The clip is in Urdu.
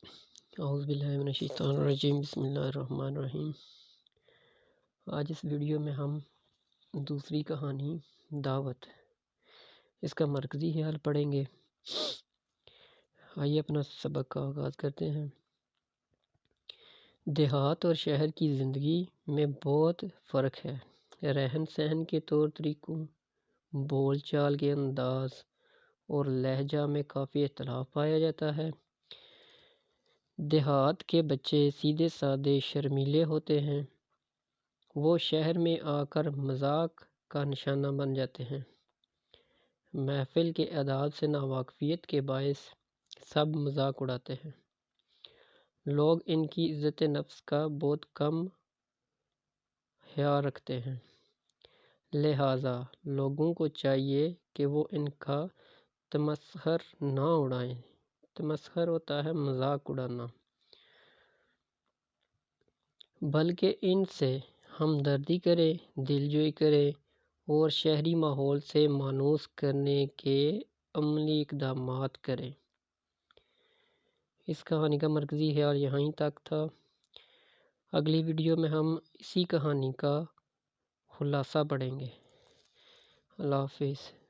اعوذ باللہ من الشیطان الرجیم، بسم اللہ الرحمن الرحیم۔ آج اس ویڈیو میں ہم دوسری کہانی دعوت، اس کا مرکزی خیال پڑھیں گے۔ آئیے اپنا سبق کا آغاز کرتے ہیں۔ دیہات اور شہر کی زندگی میں بہت فرق ہے۔ رہن سہن کے طور طریقوں، بول چال کے انداز اور لہجہ میں کافی اختلاف پایا جاتا ہے۔ دیہات کے بچے سیدھے سادے شرمیلے ہوتے ہیں، وہ شہر میں آ کر مذاق کا نشانہ بن جاتے ہیں۔ محفل کے آداب سے ناواقفیت کے باعث سب مذاق اڑاتے ہیں۔ لوگ ان کی عزت نفس کا بہت کم خیال رکھتے ہیں، لہٰذا لوگوں کو چاہیے کہ وہ ان کا تمسخر نہ اڑائیں۔ تمسخر ہوتا ہے مذاق اڑانا، بلکہ ان سے ہمدردی کریں، دلجوئی کریں اور شہری ماحول سے مانوس کرنے کے عملی اقدامات کریں۔ اس کہانی کا مرکزی خیال یہیں تک تھا۔ اگلی ویڈیو میں ہم اسی کہانی کا خلاصہ پڑھیں گے۔ اللہ حافظ۔